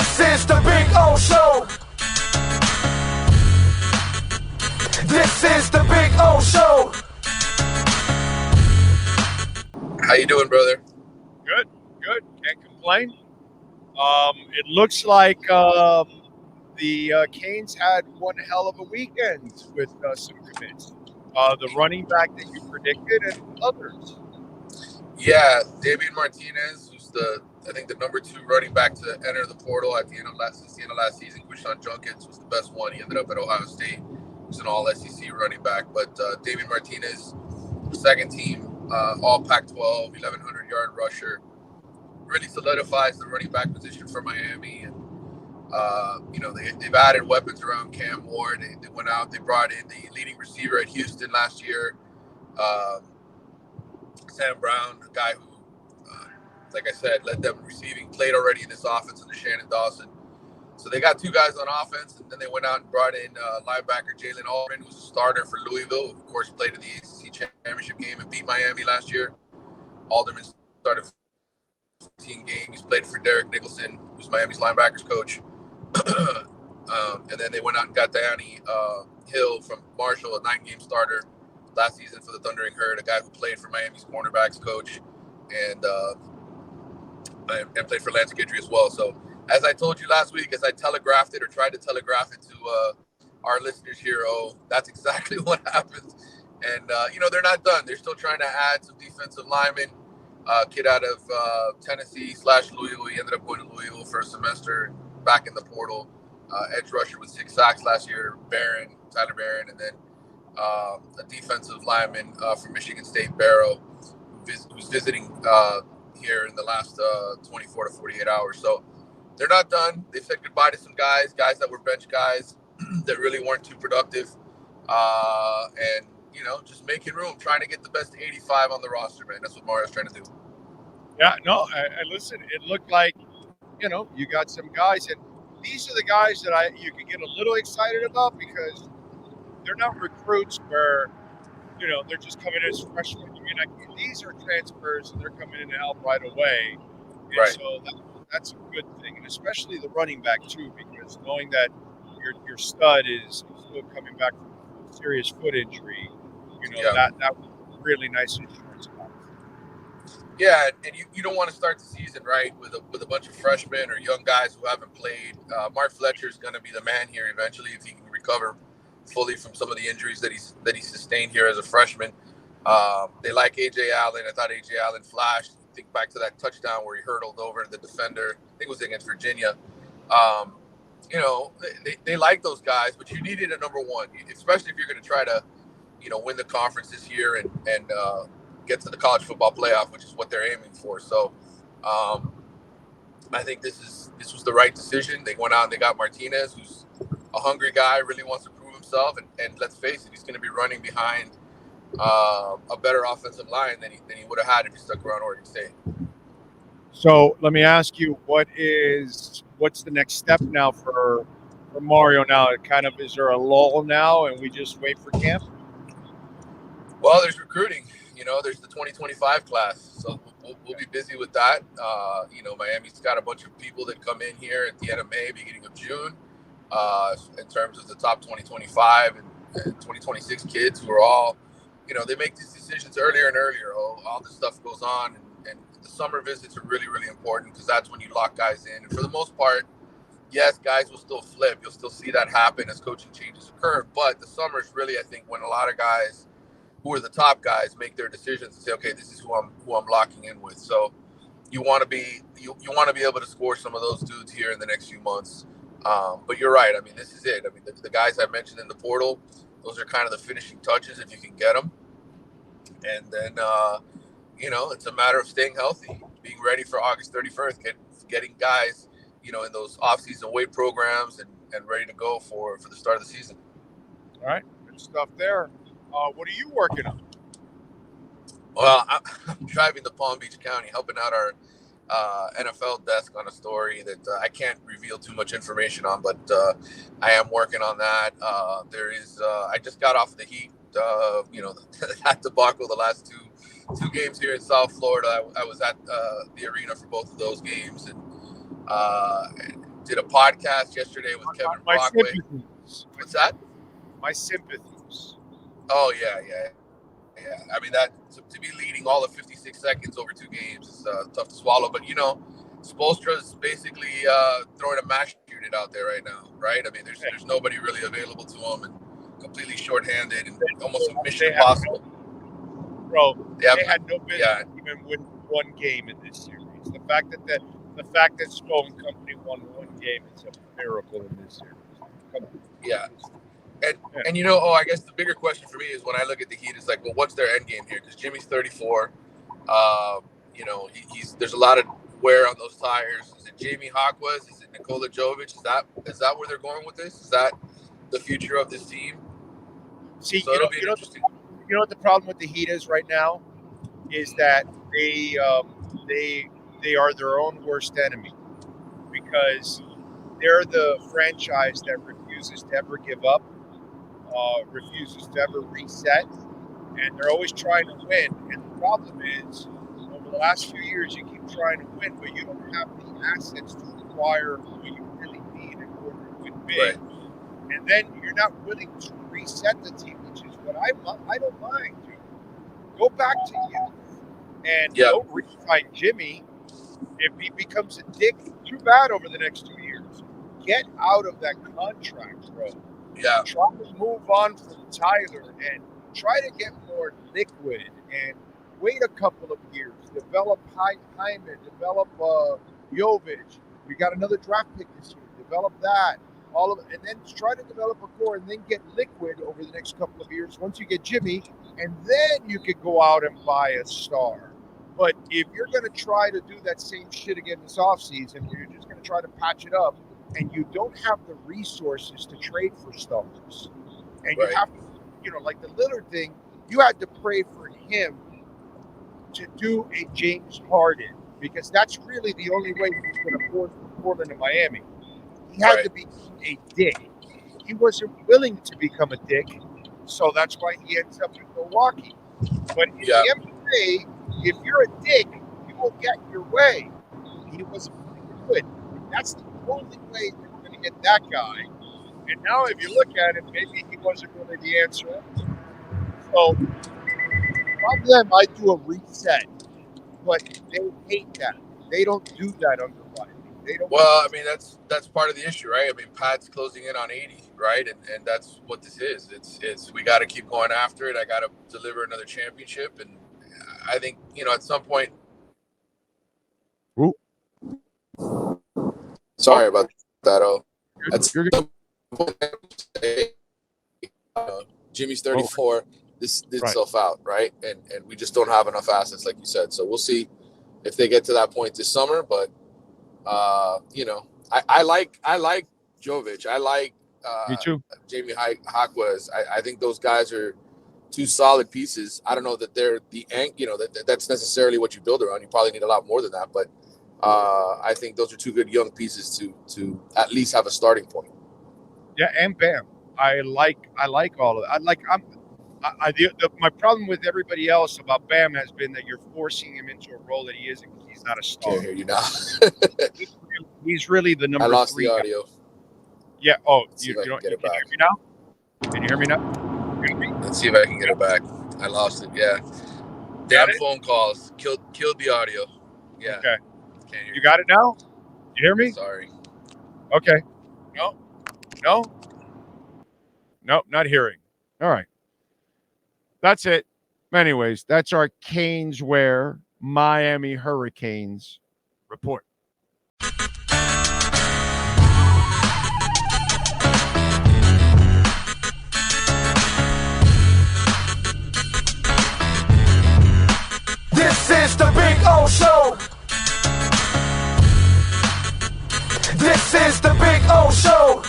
This is the Big O Show. This is the Big O Show. How you doing, brother? Good. Can't complain. It looks like the Canes had one hell of a weekend with some commits. The running back that you predicted and others. Yeah, David Martinez, who's I think the number 2 running back to enter the portal at the end of last season. Quishon Junkins was the best one. He ended up at Ohio State. He's an all-SEC running back. But David Martinez, second team, all Pac-12, 1,100-yard rusher, really solidifies the running back position for Miami. And they've added weapons around Cam Ward. They went out. They brought in the leading receiver at Houston last year, Sam Brown, a guy who, like I said, led them receiving, played already in this offense under Shannon Dawson. So they got 2 guys on offense, and then they went out and brought in linebacker Jalen Alderman, who's a starter for Louisville. Of course, played in the ACC championship game and beat Miami last year. Alderman started 15 games. He's played for Derek Nicholson, who's Miami's linebackers coach. And then they went out and got Danny Hill from Marshall, a 9-game starter last season for the Thundering Herd, a guy who played for Miami's cornerbacks coach and played for Lance Guidry as well. So as I told you last week, as I telegraphed it or tried to telegraph it to our listeners here, that's exactly what happened. And, they're not done. They're still trying to add some defensive linemen. Kid out of Tennessee/Louisville. He ended up going to Louisville for a semester, back in the portal. Edge rusher with 6 sacks last year, Tyler Barron, and then a defensive lineman from Michigan State, Barrow, who's visiting here in the last 24 to 48 hours. So they're not done. They said goodbye to some guys that were bench guys that really weren't too productive. And, just making room, trying to get the best 85 on the roster, man. That's what Mario's trying to do. Yeah, no, I listen, it looked like, you got some guys, and these are the guys that you could get a little excited about because they're not recruits where, they're just coming in as freshmen. These are transfers, and they're coming in to help right away. And right. So that's a good thing, and especially the running back, too, because knowing that your stud is still coming back from a serious foot injury, that was really nice insurance. Yeah, and you don't want to start the season, right, with a bunch of freshmen or young guys who haven't played. Mark Fletcher is going to be the man here eventually if he can recover fully from some of the injuries that he sustained here as a freshman. They like A.J. Allen. I thought A.J. Allen flashed. Think back to that touchdown where he hurdled over the defender. I think it was against Virginia. They like those guys, but you needed a number 1, especially if you're going to try to, win the conference this year and get to the college football playoff, which is what they're aiming for. So I think this was the right decision. They went out and they got Martinez, who's a hungry guy, really wants to prove himself. And let's face it, he's going to be running behind a better offensive line than he would have had if he stuck around Oregon State. So let me ask you, what's the next step now for Mario now? Is there a lull now and we just wait for camp? Well, there's recruiting. There's the 2025 class, so we'll be busy with that. Miami's got a bunch of people that come in here at the end of May, beginning of June, in terms of the top 2025 and 2026 kids who are all, they make these decisions earlier and earlier. All this stuff goes on, and the summer visits are really, really important because that's when you lock guys in. And for the most part, yes, guys will still flip. You'll still see that happen as coaching changes occur, but the summer is really, I think, when a lot of guys who are the top guys make their decisions and say, okay, this is who I'm locking in with. So you want to be able to score some of those dudes here in the next few months. But you're right. This is it. The guys I mentioned in the portal, those are kind of the finishing touches if you can get them. And then, it's a matter of staying healthy, being ready for August 31st, getting guys, in those off-season weight programs and ready to go for the start of the season. All right. Good stuff there. What are you working on? Well, I'm driving to Palm Beach County, helping out our NFL desk on a story that I can't reveal too much information on, but I am working on that. I just got off the heat, that debacle the last two games here in South Florida. I was at the arena for both of those games, and did a podcast yesterday with Kevin My Brockway. sympathies. What's that? My sympathies. Oh, yeah. I mean, that to be leading all of 56 seconds over 2 games is tough to swallow. But, Spoelstra's basically throwing a mash unit out there right now, right? I mean, there's nobody really available to him and completely shorthanded and almost a mission impossible. They had no business even win one game in this series. The fact that Stoll and Company won one game is a miracle in this series. Yeah. And I guess the bigger question for me is when I look at the Heat, it's like, well, what's their end game here? Because Jimmy's 34. There's a lot of wear on those tires. Is it Jamie Hawkwez? Is it Nikola Jovic? Is that where they're going with this? Is that the future of this team? See, so it'll be interesting. You know what the problem with the Heat is right now is that they are their own worst enemy, because they're the franchise that refuses to ever give up, refuses to ever reset, and they're always trying to win. And the problem is, over the last few years, you keep trying to win, but you don't have the assets to acquire what you really need in order to win big. Right. And then you're not willing to reset the team, which is what I don't mind. Dude. Go back to youth and don't re-sign Jimmy. If he becomes a dick, too bad over the next 2 years. Get out of that contract, bro. Yeah. Try to move on from Tyler and try to get more liquid and wait a couple of years. Develop Hyman, develop Jovic. We got another draft pick this year. Develop that. And then try to develop a core and then get liquid over the next couple of years once you get Jimmy, and then you could go out and buy a star. But if you're going to try to do that same shit again this offseason, where you're just going to try to patch it up, and you don't have the resources to trade for stars, and you have to, like the Lillard thing, you had to pray for him to do a James Harden, because that's really the only way he was going to force Portland and Miami. He had to be a dick. He wasn't willing to become a dick, so that's why he ends up in Milwaukee. But in the end of the day, if you're a dick, you will get your way. He wasn't really good. That's the only way they were going to get that guy. And now if you look at it, maybe he wasn't really the answer. So, from them, I do a reset. But they hate that. They don't do that under Riley. Well, I mean, that's part of the issue, right? I mean, Pat's closing in on 80, right? And that's what this is. It's we got to keep going after it. I got to deliver another championship. And I think, at some point. Ooh. Sorry about that. You're good. Jimmy's 34. This did itself out, right? And we just don't have enough assets, like you said. So we'll see if they get to that point this summer. But I like Jovic. I like Me too. Jamie Hawkwez. I think those guys are 2 solid pieces. I don't know that they're that's necessarily what you build around. You probably need a lot more than that, but I think those are 2 good young pieces to at least have a starting point. Yeah, and Bam. I like all of it. My problem with everybody else about Bam has been that you're forcing him into a role that he isn't, because he's not a star. Can't hear you now. He's really the number 3 I lost the guy. audio. Yeah. Oh, you don't get it can back. you hear me now? Can you hear me now? Hear me? Let's see if I can get it back. I lost it. Yeah. Damn phone calls killed the audio. Yeah. Okay. Can't hear you. Got it now? You hear me? Sorry. Okay. No. Nope, not hearing. All right. That's it. Anyways, that's our Caneswear Miami Hurricanes report. This is the Big O Show. This is the Big O Show.